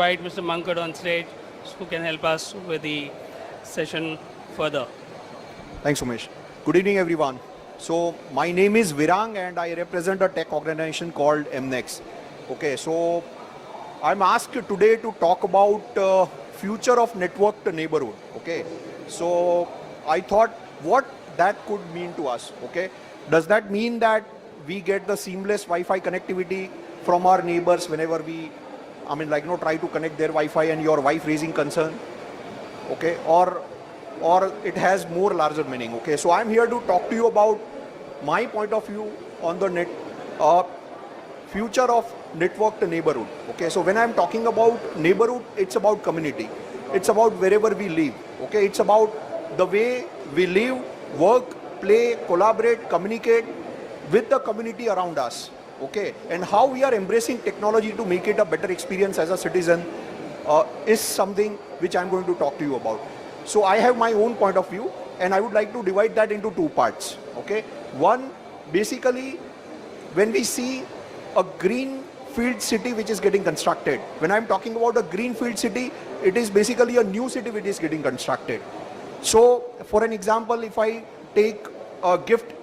invite Mr. Mankad on stage, who can help us with the session further. Thanks, Umesh. Good evening, everyone. So my name is Virang and I represent a tech organization called Amnex. Okay, so I'm asked today to talk about future of networked neighborhood. Okay, so I thought what that could mean to us. Okay, does that mean that we get the seamless Wi-Fi connectivity from our neighbors whenever we, try to connect their Wi-Fi and your wife raising concern? Okay, or it has more larger meaning. Okay, so I'm here to talk to you about my point of view on the future of networked neighborhood. Okay, so when I'm talking about neighborhood, it's about community. It's about wherever we live. Okay, it's about the way we live, work, play, collaborate, communicate with the community around us. Okay, and how we are embracing technology to make it a better experience as a citizen is something which I'm going to talk to you about. So I have my own point of view and I would like to divide that into two parts. Okay, one, basically when we see a greenfield city which is getting constructed. When I'm talking about a greenfield city, it is basically a new city which is getting constructed. So for an example, if I take a gift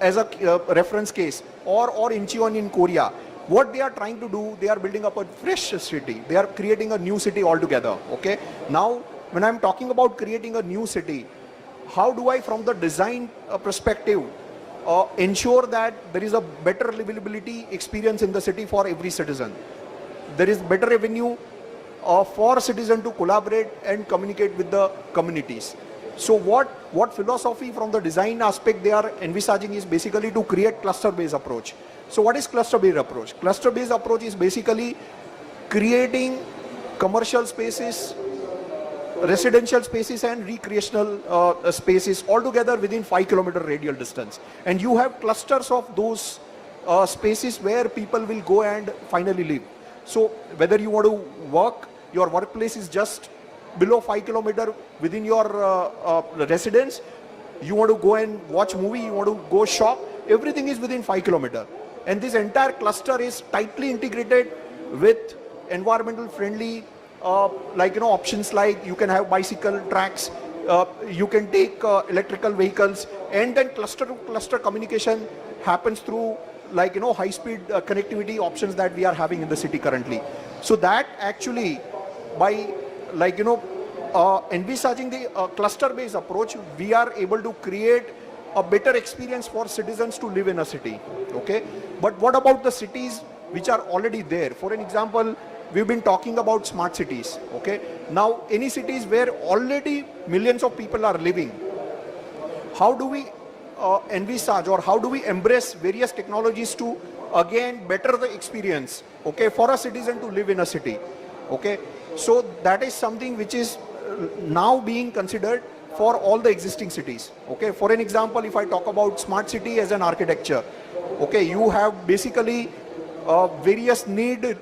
as a reference case or Incheon in Korea, what they are trying to do, they are building up a fresh city. They are creating a new city altogether. Okay, now when I'm talking about creating a new city, how do I, from the design perspective, ensure that there is a better livability experience in the city for every citizen? There is better avenue for citizens to collaborate and communicate with the communities. So what philosophy from the design aspect they are envisaging is basically to create cluster-based approach. So what is cluster-based approach? Cluster-based approach is basically creating commercial spaces, residential spaces and recreational spaces all together within 5 kilometer radial distance. And you have clusters of those spaces where people will go and finally live. So whether you want to work, your workplace is just below 5 kilometer within your residence, you want to go and watch movie, you want to go shop, everything is within 5 kilometer. And this entire cluster is tightly integrated with environmental friendly options like you can have bicycle tracks, you can take electrical vehicles, and then cluster to cluster communication happens through high speed connectivity options that we are having in the city currently. So that actually by envisaging the cluster based approach, we are able to create a better experience for citizens to live in a city. Okay, but what about the cities which are already there? For an example, we've been talking about smart cities. Okay, now any cities where already millions of people are living, how do we envisage or how do we embrace various technologies to again better the experience, okay, for a citizen to live in a city? Okay, so that is something which is now being considered for all the existing cities. Okay, for an example, if I talk about smart city as an architecture, okay, you have basically various need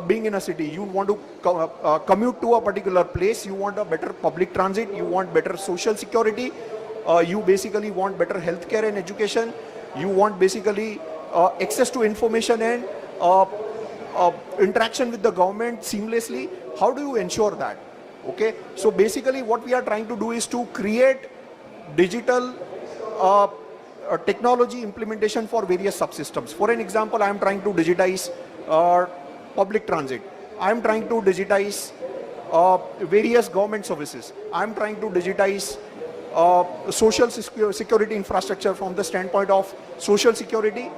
being in a city. You want to commute to a particular place, you want a better public transit, you want better social security, you basically want better healthcare and education, you want basically access to information and interaction with the government seamlessly. How do you ensure that? Okay, so basically what we are trying to do is to create digital technology implementation for various subsystems. For an example, I am trying to digitize public transit. I am trying to digitize various government services. I am trying to digitize social security infrastructure from the standpoint of social security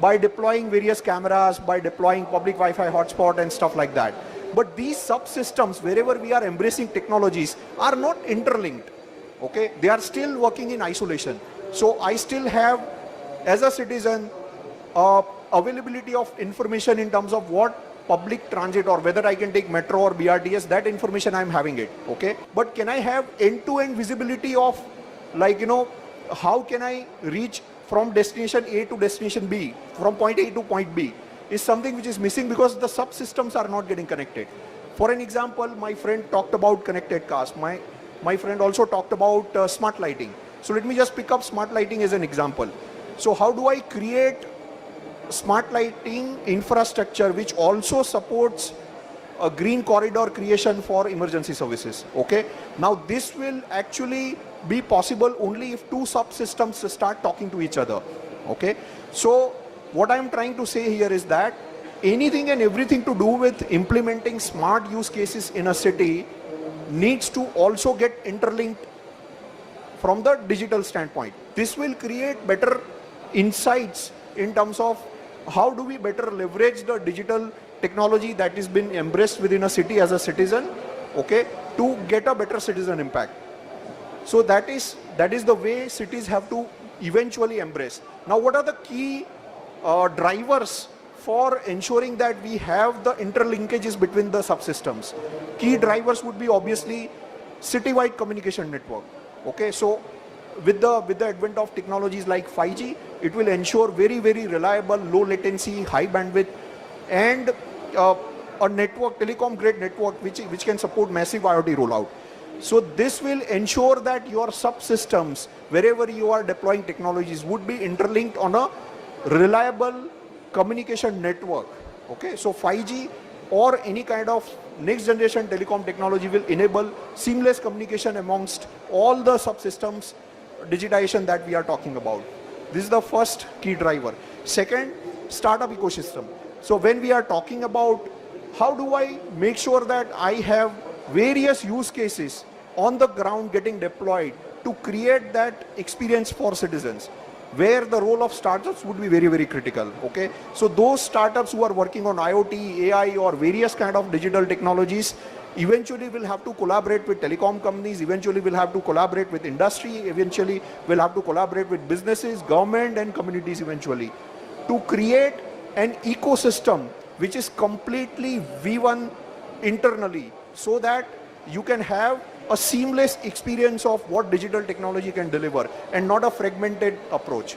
by deploying various cameras, by deploying public Wi-Fi hotspot and stuff like that. But these subsystems, wherever we are embracing technologies, are not interlinked. Okay, they are still working in isolation. So I still have, as a citizen, availability of information in terms of what public transit or whether I can take metro or BRTS, that information I'm having it. Okay, but can I have end-to-end visibility of how can I reach from destination A to destination B, from point A to point B, is something which is missing because the subsystems are not getting connected. For an example, my friend talked about connected cars. My friend also talked about smart lighting. So let me just pick up smart lighting as an example. So how do I create smart lighting infrastructure which also supports a green corridor creation for emergency services. Okay. Now this will actually be possible only if two subsystems start talking to each other. Okay. So what I'm trying to say here is that anything and everything to do with implementing smart use cases in a city needs to also get interlinked from the digital standpoint. This will create better insights in terms of how do we better leverage the digital technology that has been embraced within a city as a citizen, okay, to get a better citizen impact. So that is the way cities have to eventually embrace. Now, what are the key drivers for ensuring that we have the interlinkages between the subsystems? Key drivers would be obviously citywide communication network. Okay, so with the advent of technologies like 5G, it will ensure very, very reliable, low latency, high bandwidth, and a network, telecom grade network, which can support massive IoT rollout. So this will ensure that your subsystems, wherever you are deploying technologies, would be interlinked on a reliable communication network. Okay, so 5G or any kind of next generation telecom technology will enable seamless communication amongst all the subsystems digitization that we are talking about. This is the first key driver. Second, startup ecosystem. So when we are talking about how do I make sure that I have various use cases on the ground getting deployed to create that experience for citizens, where the role of startups would be very, very critical. Okay, so those startups who are working on IoT, AI, or various kind of digital technologies eventually will have to collaborate with telecom companies, eventually will have to collaborate with industry, eventually will have to collaborate with businesses, government, and communities eventually to create an ecosystem which is completely V1 internally, so that you can have a seamless experience of what digital technology can deliver and not a fragmented approach.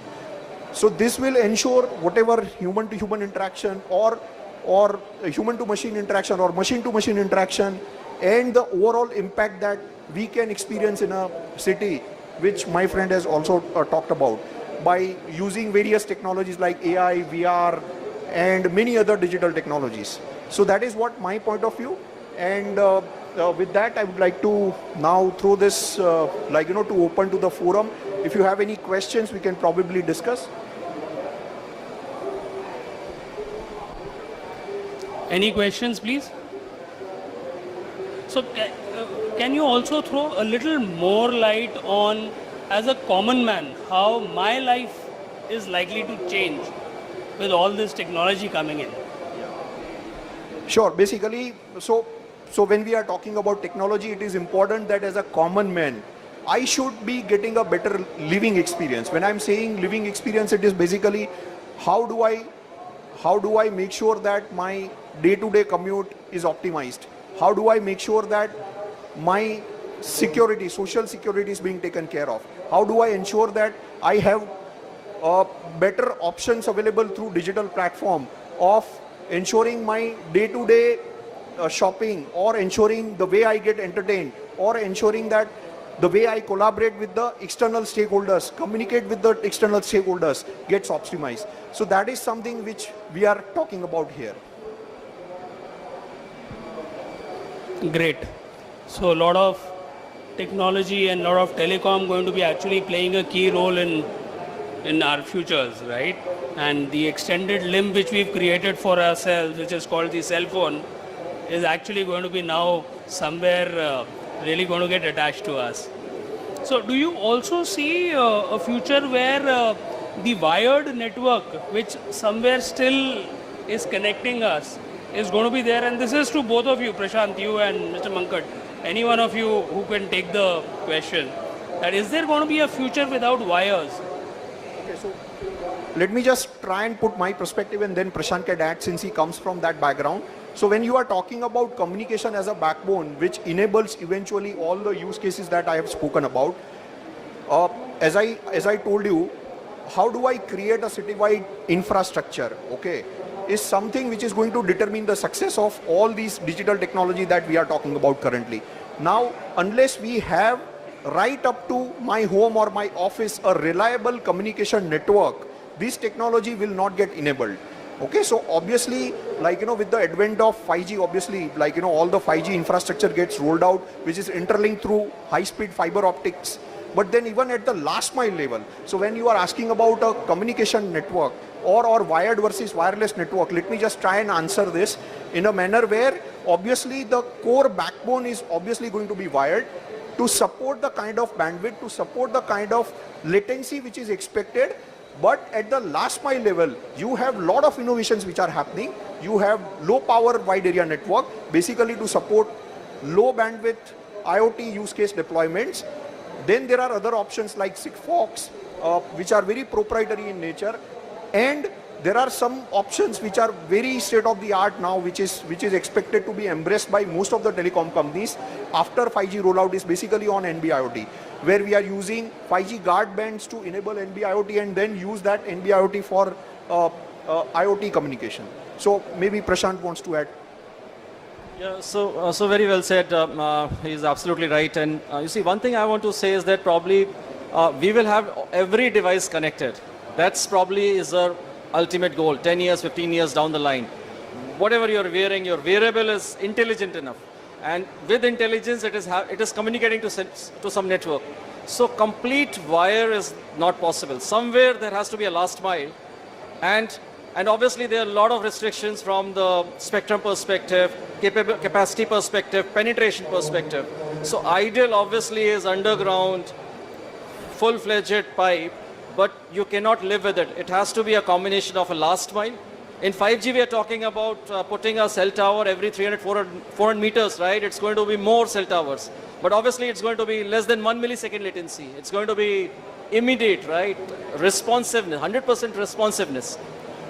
So this will ensure whatever human to human interaction or human to machine interaction or machine to machine interaction and the overall impact that we can experience in a city, which my friend has also talked about, by using various technologies like AI, VR, and many other digital technologies. So that is what my point of view. And with that, I would like to now throw this, to open to the forum. If you have any questions, we can probably discuss. Any questions, please? So, can you also throw a little more light on, as a common man, how my life is likely to change with all this technology coming in? Sure. Basically, so when we are talking about technology, it is important that as a common man, I should be getting a better living experience. When I'm saying living experience, it is basically how do I make sure that my day-to-day commute is optimized? How do I make sure that my security, social security is being taken care of? How do I ensure that I have better options available through digital platform of ensuring my day-to-day shopping, or ensuring the way I get entertained, or ensuring that the way I collaborate with the external stakeholders, communicate with the external stakeholders gets optimized. So that is something which we are talking about here. Great. So a lot of technology and a lot of telecom going to be actually playing a key role in our futures, right? And the extended limb which we've created for ourselves, which is called the cell phone, is actually going to be now somewhere really going to get attached to us. So do you also see a future where the wired network, which somewhere still is connecting us, is going to be there? And this is to both of you, Prashant, you and Mr. Mankad, any one of you who can take the question, that is there going to be a future without wires? Okay, so let me just try and put my perspective, and then Prashant can add since he comes from that background. So when you are talking about communication as a backbone, which enables eventually all the use cases that I have spoken about, as I told you, how do I create a citywide infrastructure, okay, is something which is going to determine the success of all these digital technology that we are talking about currently. Now, unless we have right up to my home or my office a reliable communication network, this technology will not get enabled. Okay, so obviously, like, with the advent of 5G, obviously, like, all the 5G infrastructure gets rolled out, which is interlinked through high-speed fiber optics. But then even at the last mile level, so when you are asking about a communication network or wired versus wireless network, let me just try and answer this in a manner where obviously the core backbone is obviously going to be wired to support the kind of bandwidth, to support the kind of latency which is expected. But at the last mile level, you have a lot of innovations which are happening. You have low power wide area network, basically to support low bandwidth IoT use case deployments. Then there are other options like Sigfox, which are very proprietary in nature. And there are some options which are very state of the art now, which is expected to be embraced by most of the telecom companies after 5G rollout, is basically on NB-IoT, where we are using 5G guard bands to enable NB-IoT and then use that NB-IoT for IoT communication. So maybe Prashant wants to add. Yeah, so very well said. He's absolutely right. And you see, one thing I want to say is that probably we will have every device connected. That's probably is our ultimate goal, 10 years, 15 years down the line. Whatever you're wearing, your wearable is intelligent enough. And with intelligence, it is communicating to some network. So complete wire is not possible. Somewhere there has to be a last mile. And obviously there are a lot of restrictions from the spectrum perspective, capacity perspective, penetration perspective. So ideal obviously is underground, full-fledged pipe, but you cannot live with it. It has to be a combination of a last mile. In 5G, we are talking about putting a cell tower every 300, 400 meters, right? It's going to be more cell towers. But obviously, it's going to be less than 1 millisecond latency. It's going to be immediate, right? Responsiveness, 100% responsiveness.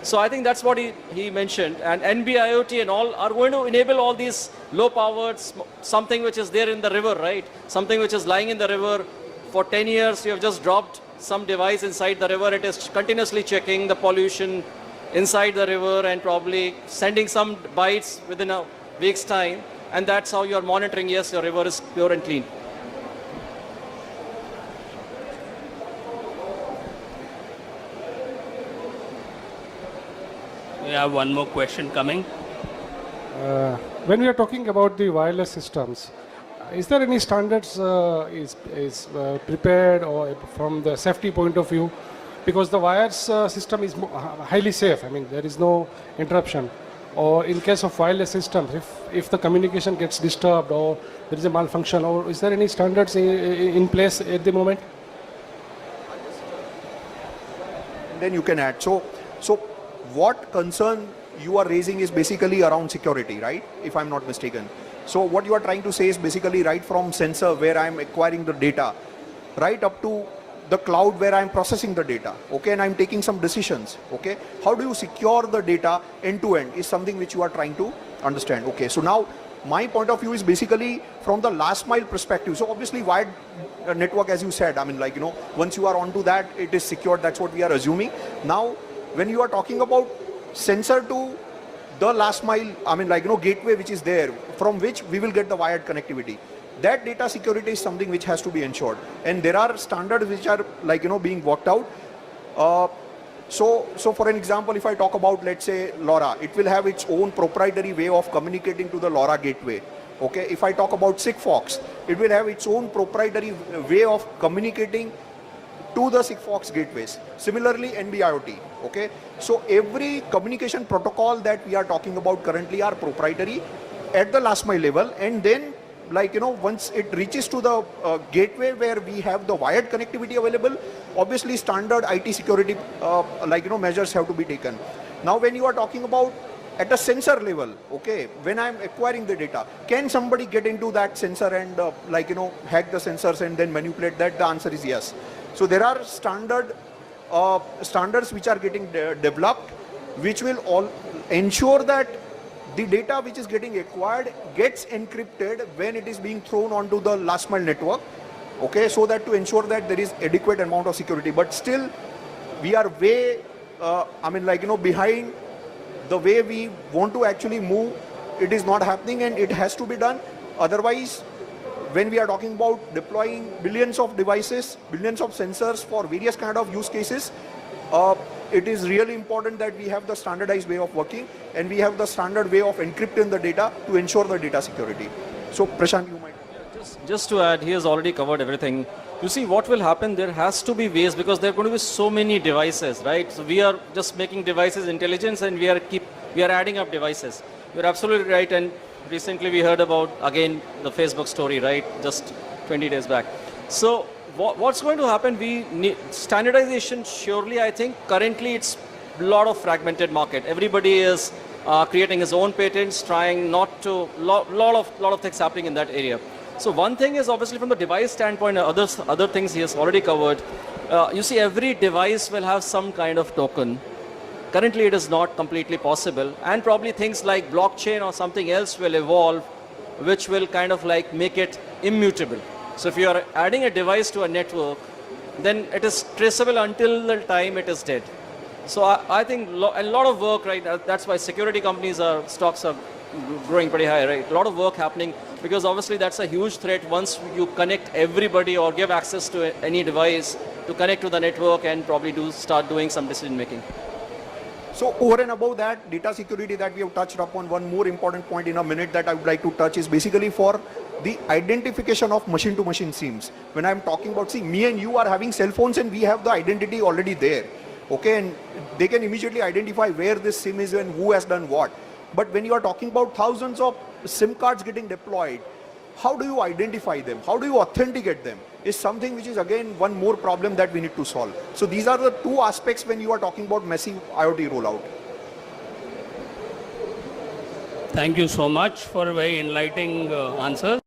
So I think that's what he mentioned. And NB-IoT and all are going to enable all these low-powered, something which is there in the river, right? Something which is lying in the river. For 10 years, you have just dropped some device inside the river. It is continuously checking the pollution inside the river and probably sending some bites within a week's time. And that's how you are monitoring, yes, your river is pure and clean. We have one more question coming. When we are talking about the wireless systems, is there any standards prepared or from the safety point of view? Because the wires system is highly safe. I mean, there is no interruption. Or in case of wireless systems, if the communication gets disturbed or there is a malfunction, or is there any standards in place at the moment? Then you can add. So what concern you are raising is basically around security, right? If I'm not mistaken. So what you are trying to say is basically right from sensor where I'm acquiring the data, right up to the cloud where I'm processing the data, okay, and I'm taking some decisions, okay. How do you secure the data end to end is something which you are trying to understand, okay. So now my point of view is basically from the last mile perspective. So obviously wired network, as you said, I mean, like, once you are onto that, it is secured. That's what we are assuming. Now, when you are talking about sensor to the last mile, I mean, like, gateway which is there, from which we will get the wired connectivity. That data security is something which has to be ensured. And there are standards which are, like, being worked out. So for an example, if I talk about, let's say, LoRa, it will have its own proprietary way of communicating to the LoRa gateway. Okay. If I talk about Sigfox, it will have its own proprietary way of communicating to the Sigfox gateways. Similarly, NB-IoT. Okay. So every communication protocol that we are talking about currently are proprietary at the last mile level, and then, like, once it reaches to the gateway where we have the wired connectivity available, obviously standard IT security measures have to be taken. Now when you are talking about at a sensor level, okay, when I'm acquiring the data, can somebody get into that sensor and hack the sensors and then manipulate that? The answer is yes. So there are standards which are getting developed, which will all ensure that the data which is getting acquired gets encrypted when it is being thrown onto the last mile network, okay, so that to ensure that there is adequate amount of security. But still, we are way, behind the way we want to actually move. It is not happening, and it has to be done. Otherwise, when we are talking about deploying billions of devices, billions of sensors for various kind of use cases, it is really important that we have the standardized way of working and we have the standard way of encrypting the data to ensure the data security. So Prashant, you might. Just to add, he has already covered everything. You see, what will happen, there has to be ways because there are going to be so many devices, right? So we are just making devices intelligence and we are adding up devices. You're absolutely right. And recently we heard about, again, the Facebook story, right? Just 20 days back. So what's going to happen? We need standardization, surely, I think. Currently, it's a lot of fragmented market. Everybody is creating his own patents, trying not to, lot of things happening in that area. So one thing is obviously from the device standpoint, other things he has already covered. You see, every device will have some kind of token. Currently, it is not completely possible, and probably things like blockchain or something else will evolve, which will kind of like make it immutable. So if you are adding a device to a network, then it is traceable until the time it is dead. So I think a lot of work, right? That's why security companies stocks are growing pretty high, right? A lot of work happening because obviously that's a huge threat once you connect everybody or give access to any device to connect to the network and probably start doing some decision making. So over and above that, data security that we have touched upon, one more important point in a minute that I would like to touch is basically for the identification of machine-to-machine SIMs. When I'm talking about, see, me and you are having cell phones and we have the identity already there, okay? And they can immediately identify where this SIM is and who has done what. But when you are talking about thousands of SIM cards getting deployed, how do you identify them? How do you authenticate them? Is something which is again one more problem that we need to solve. So these are the two aspects when you are talking about massive IoT rollout. Thank you so much for a very enlightening answer.